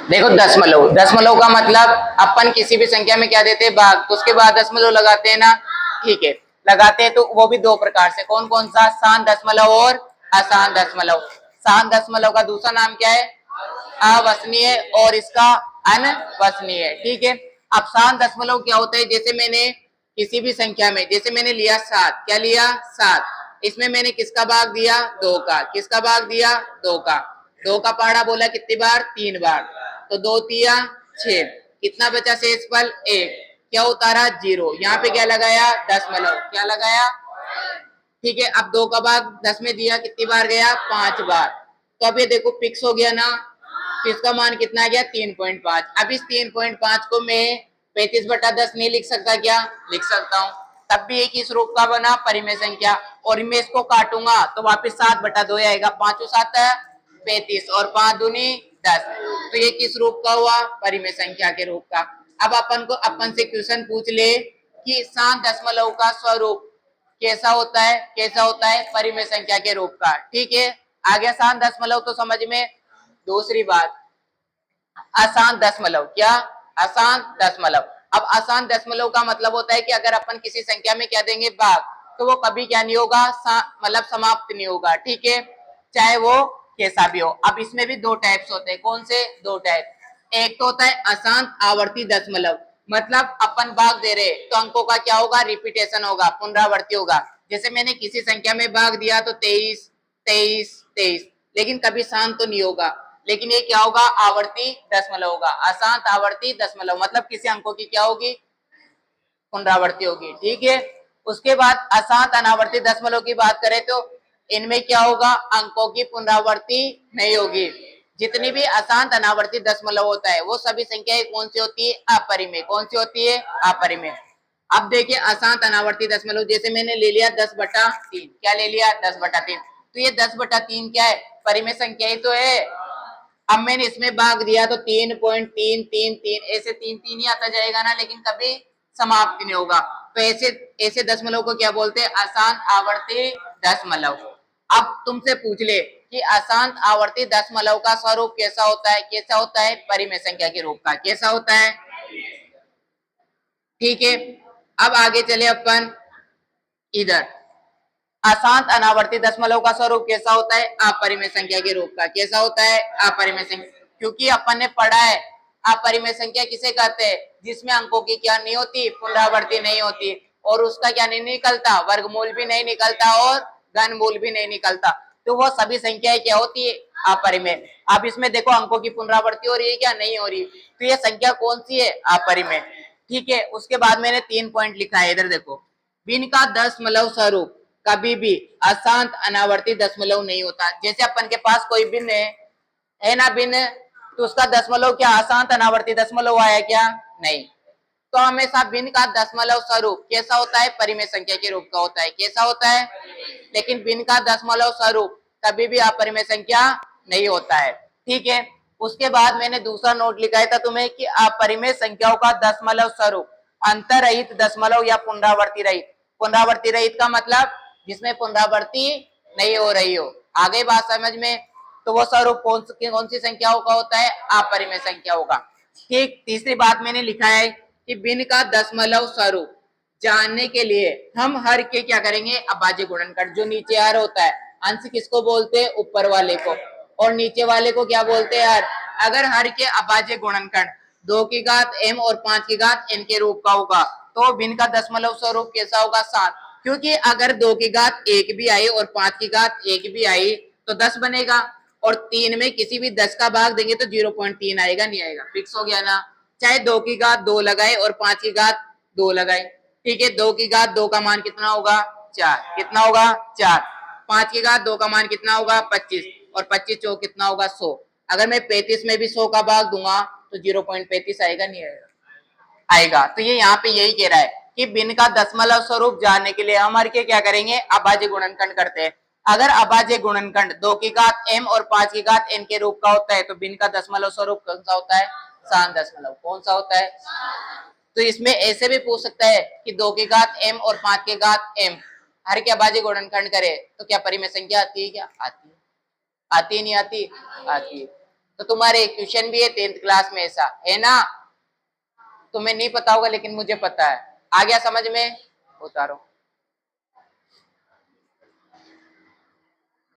देखो दशमलव, दशमलव का मतलब अपन किसी भी संख्या में क्या देते हैं भाग, तो उसके बाद दशमलव लगाते हैं ना। ठीक है, लगाते हैं तो वो भी दो प्रकार से, कौन कौन सा, शांत दशमलव और अशांत दशमलव। शांत दशमलव का दूसरा नाम क्या है, अवसनीय, और इसका अनवसनीय। ठीक है, अब शांत दशमलव क्या होता है, जैसे मैंने किसी भी संख्या में, जैसे मैंने लिया 7, क्या लिया 7, इसमें मैंने किसका भाग दिया, 2 का, किसका भाग दिया, 2 का, 2 का पहाड़ा बोला कितनी बार, 3 बार, तो 2 तिया 6, कितना बचा शेषफल 1, क्या उतारा 0, यहाँ पे क्या लगाया, दशमलव, क्या लगाया। ठीक है, अब 2 का भाग 10 में दिया, कितनी बार गया, 5 बार, तो अब ये देखो फिक्स हो गया ना, तो इसका मान कितना आ गया, 3.5। अब इस 3.5 को मैं 35/10 नहीं लिख सकता, क्या लिख सकता हूँ, तब भी एक इस रूप का बना परिमेय संख्या, और मैं इसको काटूंगा तो वापिस 7/2 आएगा, 5 7 35 और 5 दूनी 10, तो ये किस रूप का हुआ, परिमेय संख्या के रूप का। अब अपन से क्वेश्चन पूछ ले कि शांत दशमलव का स्वरूप कैसा होता है, कैसा होता है, परिमेय संख्या के रूप का। ठीक है, आ गया शांत दशमलव तो समझ में। दूसरी बात, अशांत दशमलव, क्या, अशांत दशमलव। अब अशांत दशमलव का मतलब होता है कि अगर अपन किसी संख्या में क्या देंगे भाग, तो वो कभी क्या नहीं होगा, मतलब समाप्त नहीं होगा। ठीक है, चाहे वो कैसा भी हो। अब इसमें भी 2 टाइप्स होते हैं, कौन से 2 टाइप, एक तो होता है अशांत आवर्ती दशमलव, मतलब अपन भाग दे रहे तो अंकों का क्या होगा, रिपीटेशन होगा, पुनरावर्ती होगा। जैसे मैंने किसी संख्या में भाग दिया तो 23 23 23, लेकिन कभी शांत तो नहीं होगा, लेकिन ये क्या होगा, आवर्ती दशमलव होगा। अशांत आवर्ती दशमलव मतलब किसी अंकों की क्या होगी, पुनरावर्ती होगी। ठीक है, उसके बाद अशांत अनावर्ती दशमलव की बात करें तो इनमें क्या होगा, अंकों की पुनरावर्ती नहीं होगी। जितनी भी अशांत अनावर्ती दशमलव होता है वो सभी संख्याएं कौन सी होती है, अपरिमेय। कौन सी होती है, अपरिमेय। अब देखिए अशांत अनावर्ती दशमलव, जैसे मैंने ले लिया 10/3, क्या ले लिया, 10/3, तो ये 10/3 क्या है, परिमेय संख्या ही तो है। अब मैंने इसमें भाग दिया तो 3.333, ऐसे 3 3 ही आता जाएगा ना, लेकिन कभी समाप्ति नहीं होगा, तो ऐसे ऐसे दशमलव को क्या बोलते हैं, अशांत आवर्ती दशमलव। अब तुमसे पूछ ले कि अशांत आवर्ती दशमलव का स्वरूप कैसा होता है, कैसा होता है, परिमेय संख्या के रूप का, कैसा होता है। ठीक है, अब आगे चले अपन इधर, अशांत अनावर्ती दशमलव का स्वरूप कैसा होता है, अपरिमेय संख्या के रूप का, कैसा होता है, अपरिमेय संख्या। क्योंकि अपन ने पढ़ा है अपरिमेय संख्या किसे कहते हैं, जिसमें अंकों की क्या नहीं होती, पुनरावर्ती नहीं होती, और उसका क्या नहीं निकलता, वर्गमूल भी नहीं निकलता और घनमूल भी नहीं निकलता, तो वो सभी संख्याएं क्या होती है, अपरिमेय। अब इसमें देखो अंकों की पुनरावर्ती हो रही है, क्या नहीं हो रही, तो ये संख्या कौन सी है, अपरिमेय। ठीक है, उसके बाद मैंने 3 पॉइंट लिखा है, इधर देखो, भिन्न का दशमलव स्वरूप कभी भी अशांत अनावर्ती दशमलव नहीं होता। जैसे अपन के पास कोई भिन्न है ना, भिन्न, तो उसका दशमलव क्या अशांत अनावर्ती दशमलव आया, क्या नहीं। तो हमेशा भिन्न का दशमलव स्वरूप कैसा होता है, परिमेय संख्या के रूप का होता है, कैसा होता है। लेकिन भिन्न का दशमलव स्वरूप कभी भी अपरिमेय संख्या नहीं होता है। ठीक है, उसके बाद मैंने दूसरा नोट लिखा था तुम्हें कि अपरिमेय संख्याओं का दशमलव स्वरूप अंतर रहित दशमलव या पुनरावर्ती रहित। पुनरावर्ती रहित का मतलब जिसमें पुनरावर्ती नहीं हो रही हो। आगे बात समझ में, तो वो स्वरूप कौन सी संख्याओं का होता है, अपरिमेय संख्याओं का। ठीक, तीसरी बात मैंने लिखा है कि भिन्न का दशमलव स्वरूप जानने के लिए हम हर के क्या करेंगे, अभाज्य गुणनखंड, जो नीचे हर होता है, अंश किसको बोलते हैं, ऊपर वाले को, और नीचे वाले को क्या बोलते हैं, हर। अगर हर के अभाज्य गुणनखंड 2 की घात m और 5 की घात n के रूप का होगा, तो भिन्न का दशमलव स्वरूप कैसा होगा, 7। क्योंकि अगर 2 की घात 1 भी आई और 5 की घात 1 भी आई तो 10 बनेगा, और 3 में किसी भी 10 का भाग देंगे तो 0.3 आएगा, नहीं आएगा, फिक्स हो गया ना। चाहे 2 की घात 2 लगाए और 5 की घात 2 लगाए। ठीक है, 2 की घात 2 का मान कितना होगा, 4, कितना होगा, 4। 5 की घात 2 का मान कितना होगा, 25, और 25 चौक कितना होगा, 100। अगर मैं 35 में भी 100 का भाग दूंगा तो 0.35 आएगा, नहीं आएगा, आएगा। तो ये यहाँ पे यही कह रहा है कि भिन्न का दशमलव स्वरूप जानने के लिए हम हर के क्या करेंगे, अभाज्य गुणनखंड करते हैं। अगर अभाज्य गुणनखंड 2 की घात m और 5 की घात n के रूप का होता है तो भिन्न का दशमलव स्वरूप कौन सा होता है, शांत दशमलव। कौन सा होता है, तो इसमें ऐसे भी पूछ सकता है कि 2 की घात m और 5 की घात m हर के अभाज्य गुणनखंड करे तो क्या परिमेय संख्या आती है, क्या आती है, आती है, नहीं आती, आती है। तो तुम्हारे क्वेश्चन भी है 10th क्लास में, ऐसा है ना। तुम्हें नहीं पता होगा लेकिन मुझे पता है। आ गया समझ में? उतारो।